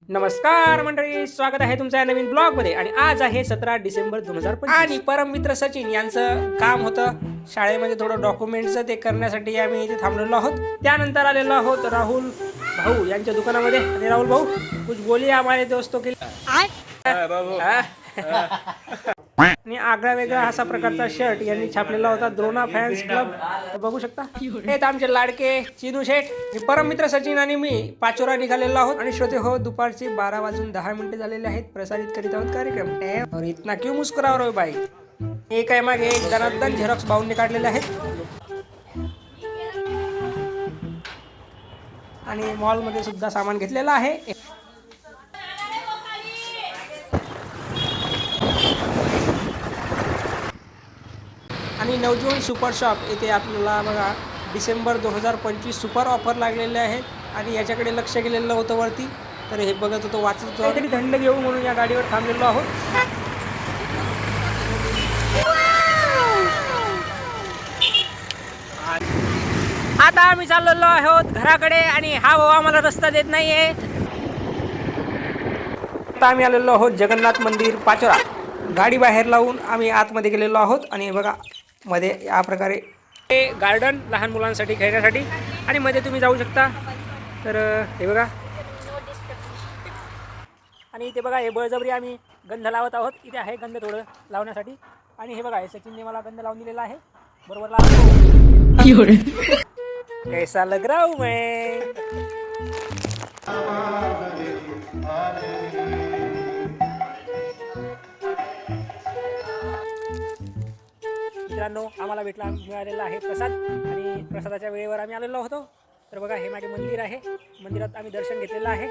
नमस्कार मंडळी, स्वागत आहे तुमच्या नवीन ब्लॉग मध्ये. आणि आज आहे 17 डिसेंबर 2025 आणि परममित्र सचिन यांचं काम होतं शाळेमध्ये थोडं डॉक्युमेंटचं, ते करण्यासाठी आम्ही इथे थांबलेलो आहोत. त्यानंतर आलेलो आहोत राहुल भाऊ यांच्या दुकानामध्ये. आणि राहुल भाऊ कुछ बोलिए हमारे दोस्तों के आणि आगळा वेगळा असा प्रकारचा शर्ट यांनी छापलेला होता, द्रोणा फॅन्स क्लब. बघू शकता हे आमचे लाडके चिनू शेठ, परममित्र सचिन आणि मी पाचोरा निघालेलो आहोत. आणि श्रोते हो, दुपारचे 12:10 झालेले आहेत. प्रसारित करीत आहोत कार्यक्रम. और इतना क्यों मुस्कुरा रहे हो भाई? एक आहे मागे एक जनार्दन झेरॉक्स भाऊंनी काढलेले आहेत. आणि मॉल मध्ये सुद्धा सामान घेतलेलं आहे. आणि नवजीवन सुपर शॉप येथे आपल्याला बघा डिसेंबर 2025 सुपर ऑफर लागलेले आहेत. आणि याच्याकडे लक्ष गेलेलं होतं वरती, तर हे बघत होतो, वाचत होतो. काहीतरी थंड घेऊ म्हणून या गाडीवर थांबलेलो आहोत. आता आम्ही चाललेलो आहोत घराकडे. आणि हा भाऊ आम्हाला रस्ता देत नाहीये. आता आम्ही आलेलो आहोत जगन्नाथ मंदिर पाचोरा. गाडी बाहेर लावून आम्ही आतमध्ये गेलेलो आहोत. आणि बघा मध्ये या प्रकारे हे गार्डन लहान मुलांसाठी खेळण्यासाठी. आणि मध्ये तुम्ही जाऊ शकता. तर हे बघा, आणि इथे बघा हे बळजबरी आम्ही गंध लावत आहोत. इथे आहे गंध थोडं लावण्यासाठी. आणि हे बघा हे सचिनने मला गंध लावून दिलेला आहे. बरोबर लावतो. कैसा लग रहा हूं मैं? मित्रांनो, आम्हाला मिळालेला आहे प्रसाद. आणि प्रसादाच्या वेळेवर आम्ही आलेलो होतो. तर बघा हे माझे मंदिर आहे. मंदिरात आम्ही दर्शन घेतलेलं आहे.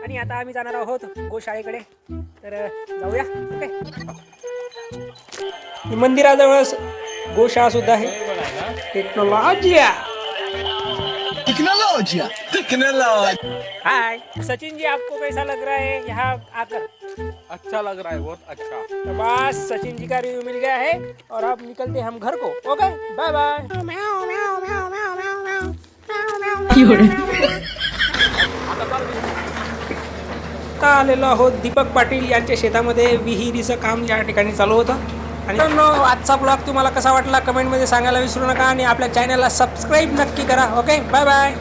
आणि आता आम्ही जाणार आहोत गोशाळेकडे. तर जाऊया. ओके, मंदिराजवळच गोशाळा सुद्धा आहे. टेक्नोलॉजी. हाय सचिन जी, आपको कैसा लग रहा है यहाँ आकर? अच्छा लग रहा है, बहुत अच्छा. तो बस सचिन जी का रिव्यू मिल गया है. और अब निकलते हम घर को. Okay, bye bye. आता आलेलो आहोत दीपक पाटील यांच्या शेतामध्ये. विहिरीचं काम या ठिकाणी चालू होतं. आणि आजचा ब्लॉग तुम्हाला कसा वाटला कमेंटमध्ये सांगायला विसरू नका. आणि आपल्या चॅनलला सबस्क्राईब नक्की करा. Okay, bye bye.